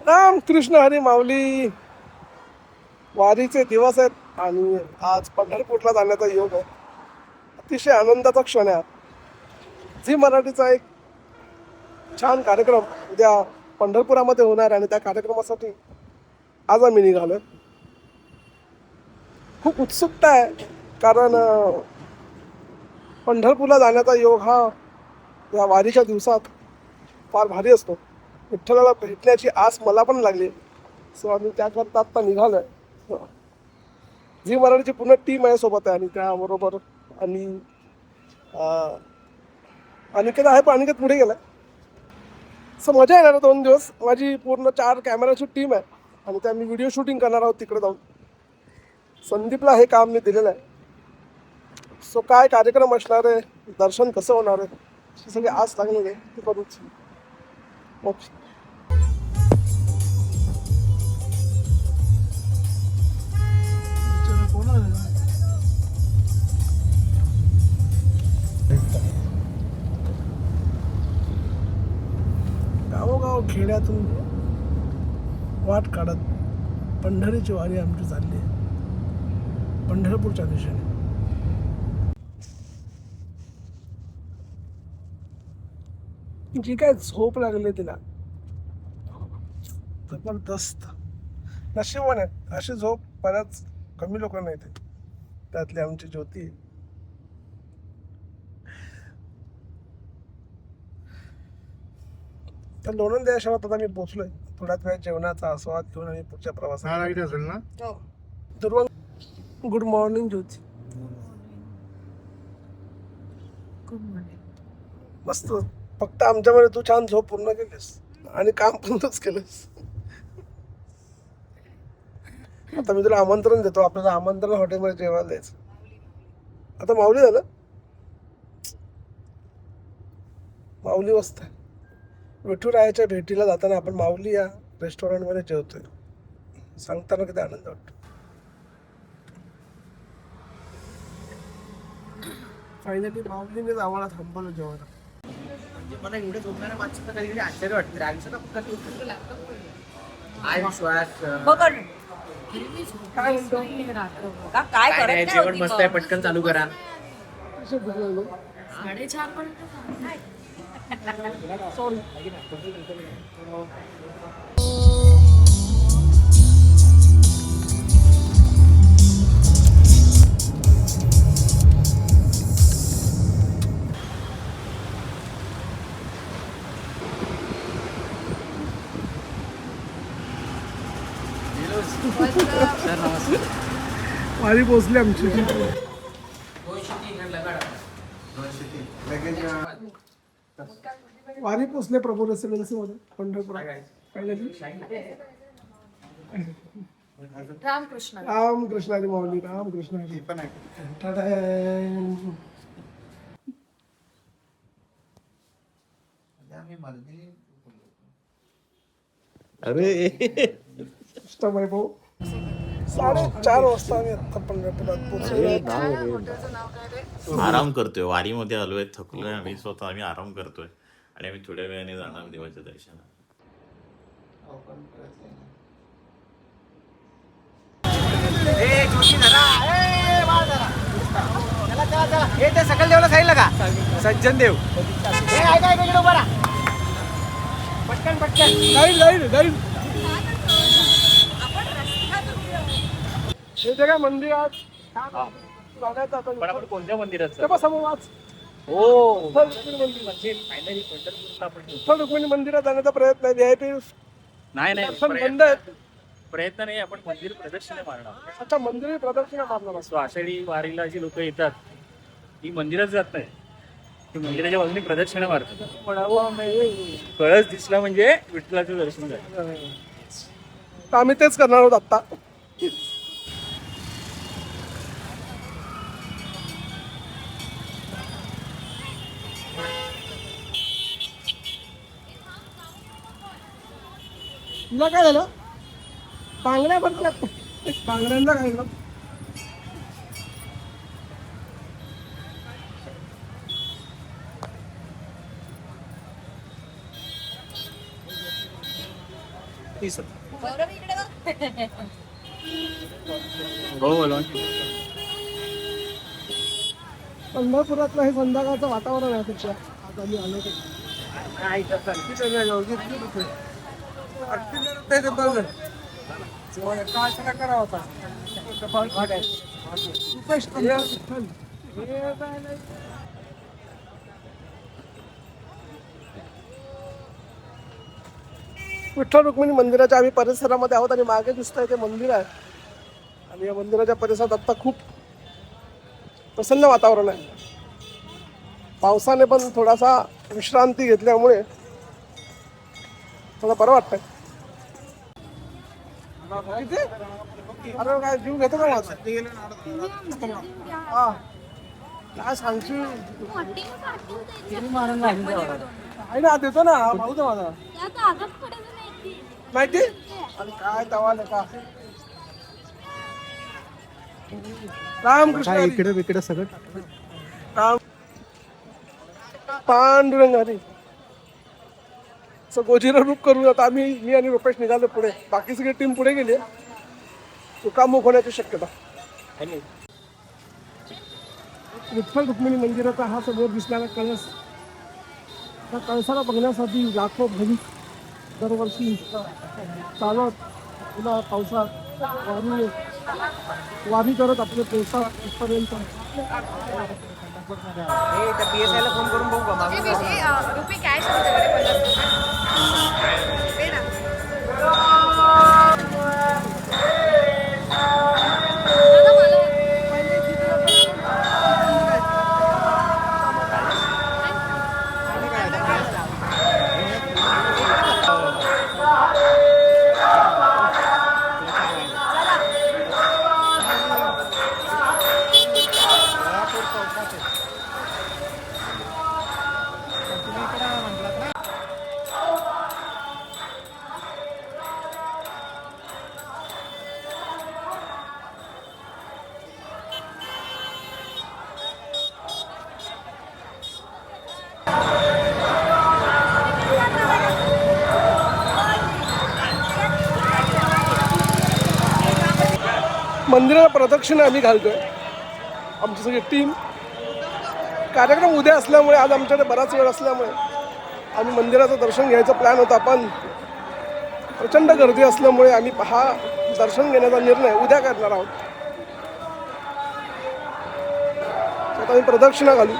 राम कृष्ण हरी माऊली. वारीचे दिवस आहेत आणि आज पंढरपूरला जाण्याचा योग आहे. अतिशय आनंदाचा क्षण आहे. झी मराठीचा एक छान कार्यक्रम उद्या पंढरपुरामध्ये होणार आणि त्या कार्यक्रमासाठी आज आम्ही निघालोय. खूप उत्सुकता आहे कारण पंढरपूरला जाण्याचा योग हा या वारीच्या दिवसात फार भारी असतो. विठ्ठलाला भेटण्याची आस मला पण लागली, सो आम्ही त्याकरता आत्ता निघालोय. झी मराठीची पूर्ण टीम माझ्यासोबत आहे आणि त्याबरोबर आणि अनिकेत आहे, पण अनिकेत पुढे गेलाय. सो मजा येणार 2 दिवस. माझी पूर्ण 4 कॅमेराची टीम आहे आणि त्या मी व्हिडिओ शूटिंग करणार आहोत तिकडे जाऊन. संदीपला हे काम मी दिलेलं आहे. सो काय कार्यक्रम असणार आहे, दर्शन कसं होणार आहे, हे सगळे आज लागलेले ते करूच. ओके. गावोगाव खेड्यातून वाट काढत पंढरीची वारी आमची चालली आहे पंढरपूरच्या दिशेने. जी काय झोप लागली तिला जबरदस्त. नशिबाने आहे, अशी झोप बऱ्याच कमी लोकांना येते, त्यातली आमची ज्योती. तर लोणंद या शहरात आता मी पोहोचलोय. थोड्याच वेळात जेवणाचा आस्वाद घेऊन आम्ही पुढच्या प्रवासात असेल ना. Durva good morning Jyoti. Good morning. मस्त. फक्त आमच्यामध्ये तू छान झोप पूर्ण केलीस आणि काम पण तूच केलंस. आता मी तुला आमंत्रण देतो, आपल्याला आमंत्रण हॉटेलमध्ये जेवायला द्यायचं. आता माऊली झालं, माऊली वाजता विठुरायाच्या भेटीला जाताना आपण माऊली या रेस्टॉरंटमध्ये जेवतोय. सांगताना किती आनंद वाटतो. फायनली माऊलीनेच आम्हाला थांबवलं जेवायला. मला एवढे झोपणाऱ्या माणसाचं कधी कधी आश्चर्य वाटतं. राहायचं ना फक्त काय जेवण मस्त आहे, पटकन चालू करा. 4:30 पर्यंत. सॉरी. वारी पोचली आमची. वारी पोचले प्रभू रेसिडेन्सीमध्ये पंढरपुरात. रामकृष्ण. रामकृष्ण हरी माऊली. रामकृष्ण हरी. अरे वैभव 4:30 वाजता आम्ही आता पंढरपुरात पोहोचलो. आराम करतोय. वारीमध्ये आलोय, थकलोय आम्ही स्वतः. आम्ही आराम करतोय आणि आम्ही थोड्या वेळाने जाणार देवाच्या दर्शनाला. सकल देवला सांगितलं का सज्जन देव. पटकन पटकन गाईड हे जे काय मंदिरात जाण्याचं आता पण आपण कोणत्या मंदिरात ते बस समोर वाच. हो विठ्ठल रुक्मिणी मंदिरात जाण्याचा प्रयत्न आहे. VIP नाही दर्शन बंद आहेत. प्रयत्न नाही, आपण मंदिर प्रदक्षिणे मारणार. अच्छा, मंदिर प्रदक्षिणा मारणार असतो. आषाढी वारीला जी लोक येतात ती मंदिरात जात नाही, ती मंदिराच्या बाजूने प्रदक्षिणा मारतात. कळस दिसला म्हणजे विठ्ठलाचं दर्शन झालं. तर आम्ही तेच करणार आहोत आत्ता. तुला काय झालं? बांगड्या भरतात. एक बांगड्यांना काय ना गौरव इकडे बघ. पंढरपुरातलं हे संध्याकाळचं वातावरण आहे त्याच्या आज आम्ही आलो विठ्ठल रुक्मिणी मंदिराच्या आम्ही परिसरामध्ये आहोत आणि मागे दिसतंय ते मंदिर आहे आणि या मंदिराच्या परिसरात आता खूप प्रसन्न वातावरण आहे. पावसाने पण थोडासा विश्रांती घेतल्यामुळे थोडं बरं वाटतंय. अरे काय जीव घेतो का माझा? हा काय सांगशील आहे ना देतो ना भाऊ तो माझा माहिती आणि काय तवा का रामकृष्ण इकडे इकडे सगळं राम पांडुरंग हरी गोजीरा रूप करून आता मी आणि रुपेश निघालो पुढे. बाकी सगळी टीम पुढे गेली. चुकामुक होण्याची शक्यता. विठ्ठल रुक्मिणी मंदिराचा हा समोर दिसणारा कळस, त्या कळसाला बघण्यासाठी लाखो भाविक दरवर्षी चालत पुन्हा पावसात वारी करत आपले पोहोचतात इथपर्यंत. रुपये कॅश आहे दे ना. मंदिराला प्रदक्षिणा आम्ही घालतोय आमची सगळी टीम. कार्यक्रम उद्या असल्यामुळे आज आमच्याकडे बराच वेळ असल्यामुळे आम्ही मंदिराचं दर्शन घ्यायचा प्लॅन होता, पण प्रचंड गर्दी असल्यामुळे आम्ही हा दर्शन घेण्याचा निर्णय उद्या करणार आहोत. आता आम्ही प्रदक्षिणा घालू.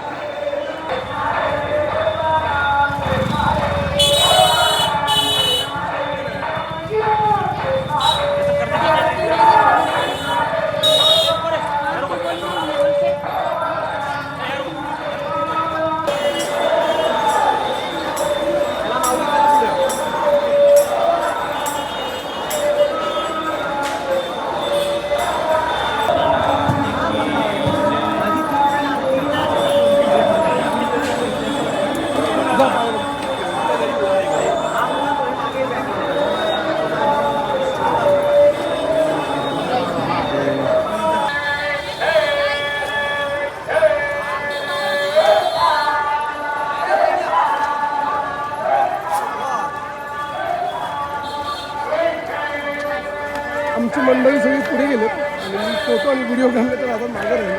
आमची मंडळी सगळी पुढे गेलेत आणि फोटो आणि व्हिडिओ घेतले तर आता मागे राहिले.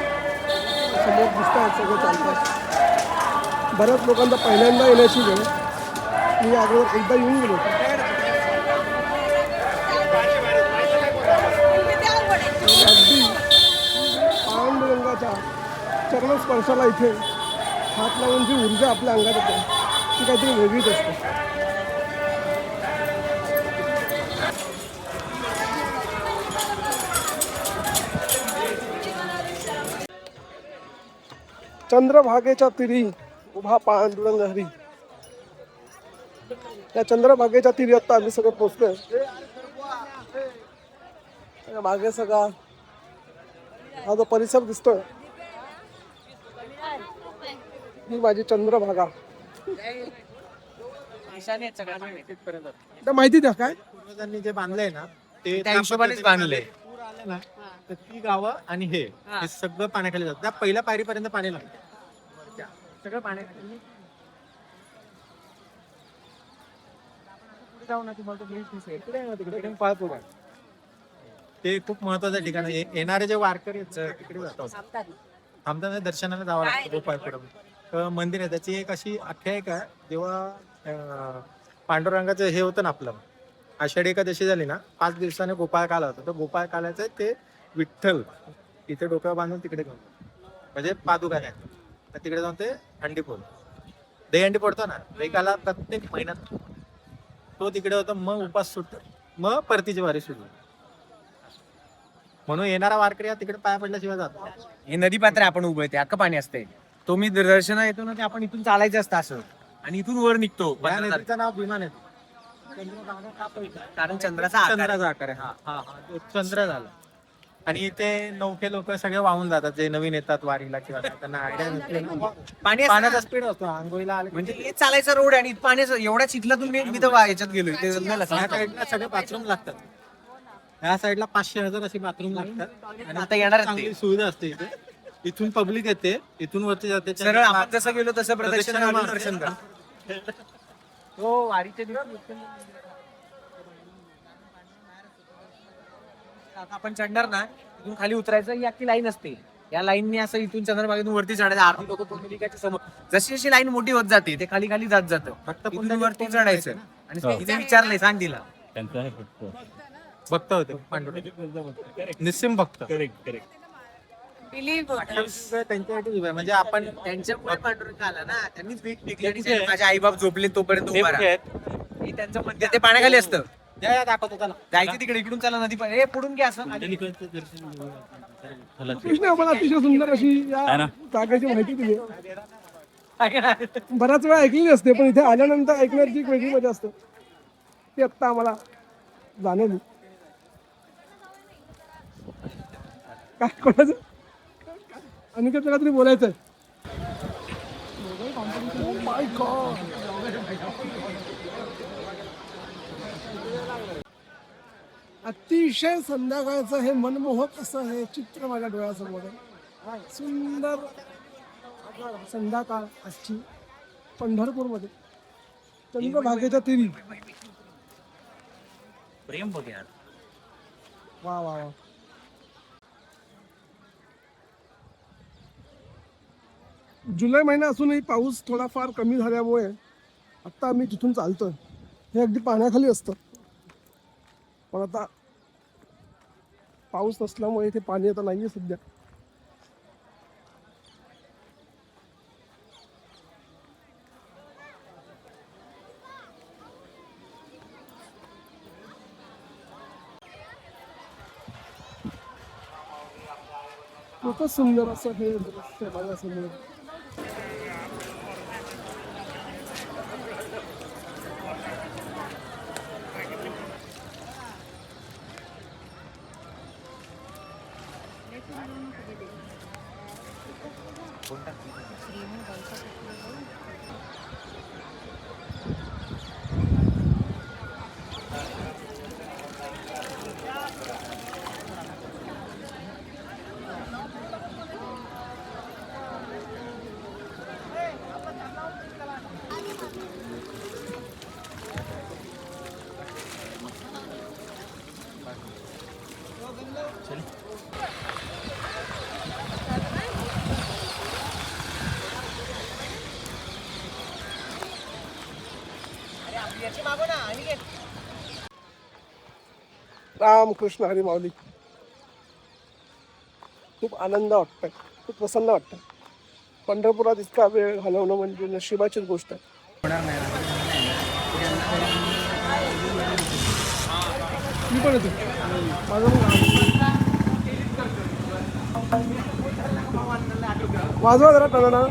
समोर दिसत आहेत सगळं चालतात. बऱ्याच लोकांना पहिल्यांदा येण्याची वेळ. मी अगोदर एकदा येऊन गेलो होतो. अगदी पांडुरंगाच्या चरणस्पर्शाला इथे हात लावून जी ऊर्जा आपल्या अंगात येते ती काहीतरी वेगळीच असते. चंद्रभागेच्या तिरी उभा पांडुरंग हरी. या चंद्रभागेच्या तिरी आता आम्ही सगळं पोचतोय. मागे सगळा हा जो परिसर दिसतोय ही माझी चंद्रभागा. माहिती द्या काय पूर्वजांनी जे बांधलंय ना ते त्या हिशोबानेच बांधले. आहे ना तर ती गावं आणि हे सगळं पाण्याखाली जातं. त्या पहिल्या पायरीपर्यंत पाणी लागतं, सगळं पाण्याखाली. जाऊ ना तुम्हाला तो ब्रिज दिसेल. तिकडे आहे ना, तिकडे पाहतो का. ते खूप महत्वाचं ठिकाण आहे. येणारे जे वारकरी आहेत तिकडे जातात, थांबताना दर्शनाला जावं लागतं गोपाळपुरम मंदिर आहे. त्याची एक अशी आख्यायिका आहे. जेव्हा पांडुरंगाचं हे होतं ना आपलं आषाढी एकादशी झाली ना, 5 दिवसाने गोपाळ काल होतं. तर गोपाळ कालाचं ते विठ्ठल तिथे डोक्यावर बांधून तिकडे घेऊन म्हणजे पादुका नाही तर तिकडे जाऊन ते हंडी फोड दहीहंडी फोडतो ना, एकाला प्रत्येक महिन्यात तो तिकडे होतो. मग उपास सुटतो, मग परतीची वारी सुरू. म्हणून येणारा वारकरी तिकडे पाया पडल्याशिवाय जातो. हे नदी पात्र आपण उभं ते अख्खं पाणी असते. तो मी दर्शना येतो ना, ते आपण इथून चालायचं असतं असं आणि इथून वर निघतो. या नदीचं नाव भीमा नदी, कारण चंद्राचा आकार आहे. चंद्राचा आकार आहे. हा तो चंद्र झाला. आणि इथे नौके लोक सगळे वाहून जातात जे नवीन येतात वारीला किंवा त्यांना आयडिया नसते ना. पाणी असतं पाण्याचा ना. स्पीड असतो आंघोळीला आले म्हणजे हे चालायचा रोड आहे आणि पाण्याचं एवढ्या चिखलातून मी तर याच्यात गेलो ते ह्या साईडला सगळे बाथरूम लागतात. ह्या साईडला 500,000 अशी बाथरूम लागतात. आणि आता येणार चांगली सुविधा असते इथे. इथून पब्लिक येते, इथून वरती जाते. सरळ आपण जसं गेलो तसं प्रदक्षिणा मारून दर्शन कर. हो वारीच्या दिवशी आता आपण चढणार ना, इथून खाली उतरायचं. ही अख्खी लाईन असते. या लाईनने असं इथून चंद्रभागेतून वरती चढायचं. आरती लोक पुंडलिकाच्या समोर जशी जशी लाईन मोठी होत जाते ते खाली खाली जात जातं. फक्त इथून वरती चढायचं. आणि तिथे विचारलंय, सांग तिला. भक्त होते पांडुरंग, निस्सिम भक्त. त्यांच्यासाठी उभे आहे. म्हणजे आपण त्यांच्यामुळे पांडुरंग आला ना, त्यांनीच भीक टेकली आणि त्यांनी माझे आई बाप झोपले तोपर्यंत उभा राहा. हे त्यांचं मंदिर ते पाण्याखाली असतं. दाखवतो त्याला. जायचं तिकडे, इकडून चला नदी हे पुढून घ्या असं. कृष्ण आम्हाला अतिशय सुंदर अशी या जागेची माहिती दिली. बऱ्याच वेळा ऐकलेली असते, पण इथे आल्यानंतर ऐकण्याची एक वेगळी मजा असते. ती आत्ता आम्हाला जाणवली. काय कोणाचं अनिकेत तुला तरी बोलायचंय. Oh my God. अतिशय संध्याकाळचं हे मनमोहक असं हे चित्र माझ्या डोळ्यासमोर आहे. सुंदर संध्याकाळ आजची पंढरपूरमध्ये चंद्रभागेच्या तीरी. प्रेम बघ यार. वा वा वा. जुलै महिना असूनही पाऊस थोडाफार कमी झाल्यामुळे आत्ता आम्ही जिथून चालतोय हे अगदी पाण्याखाली असतं. पण आता पाऊस नसल्यामुळे इथे पाणी आता नाहीये सध्या. खूपच सुंदर असं हे दृश्य माझ्यासमोर. रामकृष्ण हरी माऊली. खूप आनंद वाटतोय, खूप प्रसन्न वाटतं. पंढरपुरात इतका वेळ घालवणं म्हणजे नशिबाचीच गोष्ट आहे. मी पण येतो. माझं वाजवा जरा टणा.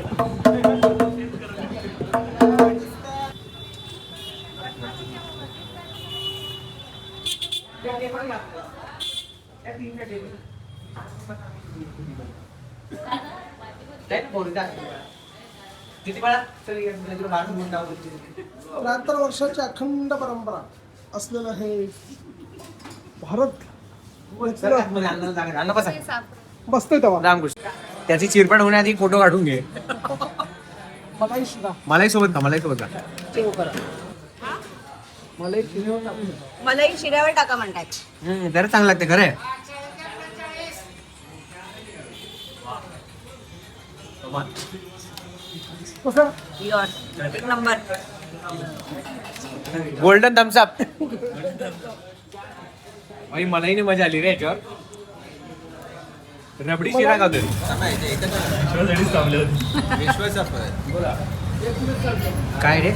किती बाळा 73 वर्षाची अखंड परंपरा असलेलं हे भारत अण्णा बसा. बसतोय तेव्हा रामकृष्ण. त्याची चिरपण होण्याआधी फोटो काढून घे. मलाही सोबत का. मलाही शिऱ्यावर टाका म्हणतात. जरा चांगलं लागते खरं आहे. कसं एक नंबर. Golden Thums up. मलाही नाही मजा आली रे याच्यावर. रबडी शिरा खातोय. काय रे.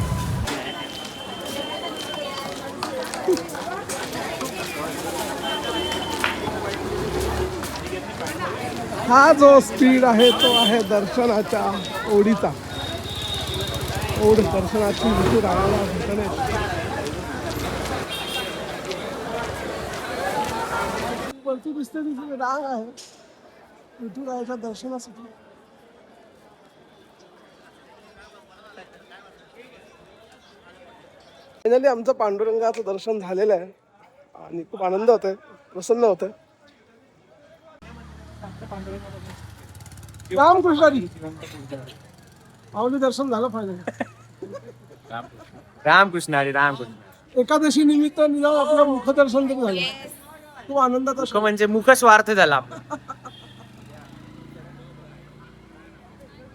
हा जो स्पीड आहे तो आहे दर्शनाच्या ओढीचा. ओढ दर्शनाची ऋतू राहायला भेटणे. वरती दिसते तिथे रांग आहे ऋतू राहायच्या दर्शनासाठी. फायनली आमचं पांडुरंगाचं दर्शन झालेलं आहे आणि खूप आनंद होतोय, प्रसन्न होतोय. रामकृष्णाजी माऊली दर्शन झालं फायनली. रामकृष्ण हरी रामकृष्ण. एकादशी निमित्त निदान आपलं मुखदर्शन तरी झालं. खूप आनंदाचा मुख म्हणजे मुख स्वार्थ झाला.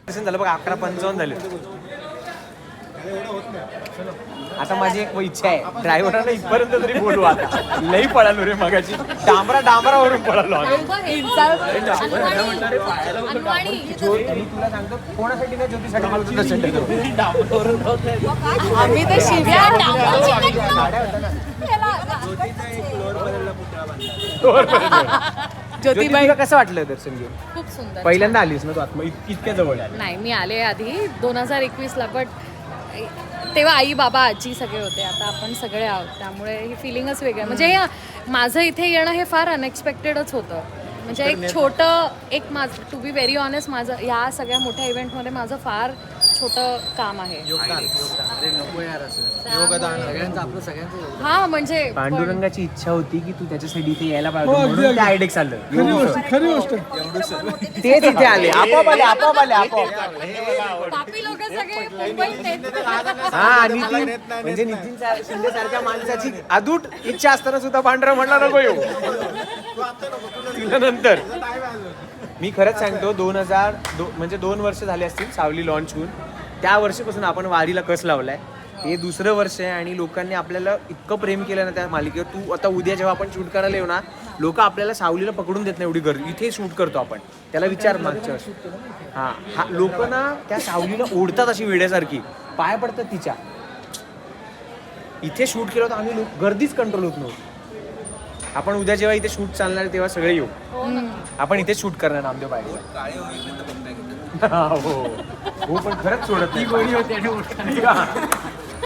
दर्शन झालं बघ. 11:55 झाले. आता माझी एक इच्छा आहे, ड्रायव्हरांना इथपर्यंत तरी बोलू. आता लई पळालो रे मगाची. डांबरावरून पळालो आम्ही. आणि तुला सांगतो कोणासाठी ना ज्योतीसाठी बोलतो दर्शन ठेवतो. आम्ही तर शिव्या ज्योतिबाई कसं वाटलं दर्शन घेऊन. खूप सुंदर. पहिल्यांदा आलीस ना तू आत्मा इतक्या जवळ आली. नाही मी आले आधी 2021ला, बट तेव्हा आई बाबा आजी सगळे होते. आता आपण सगळे आहोत, त्यामुळे ही फिलिंगच वेगळं आहे. म्हणजे माझं इथे येणं हे फार अनएक्सपेक्टेडच होतं. म्हणजे एक छोटं एक माझं, टू बी व्हेरी ऑनेस्ट, माझं ह्या सगळ्या मोठ्या इव्हेंटमध्ये माझं फार छोटं काम आहे. हा म्हणजे पांडुरंगाची इच्छा होती की तू त्याच्यासाठी इथे यायला हो, पाहिजे अगदी, म्हणून ते अगदी. आयडेक्स आलं. खरी गोष्ट. तेच इथे आले. आपोआप आले. पापी लोक सगळे मुंबईत आहेत. हा आणि म्हणजे नितीन शिंदे सारख्या माणसाची अदूट इच्छा असताना सुद्धा पांढरा म्हणला नको येऊ. नंतर मी खरंच सांगतो 2002 म्हणजे 2 वर्ष झाले असतील सावली लॉन्च होऊन. त्या वर्षीपासून आपण वारीला कस लावलाय. हे दुसरं वर्ष आहे आणि लोकांनी आपल्याला इतकं प्रेम केलं ना त्या मालिकेवर. तू आता उद्या जेव्हा आपण शूट करायला येऊ ना, लोक आपल्याला सावलीला पकडून देत नाही एवढी गर्दी. इथे शूट करतो आपण. त्याला विचार मागच्या वर्षी. हा लोक ना त्या सावलीला ओढतात अशी वेड्यासारखी, पाय पडतात तिच्या. इथे शूट केलं तर आम्ही लोक गर्दीच कंट्रोल होत नव्हती. आपण उद्या जेव्हा इथे शूट चालणार तेव्हा सगळे येऊ. आपण इथे शूट करणार नामदेव पाहिजे. हो पण खरंच सोडत नाही.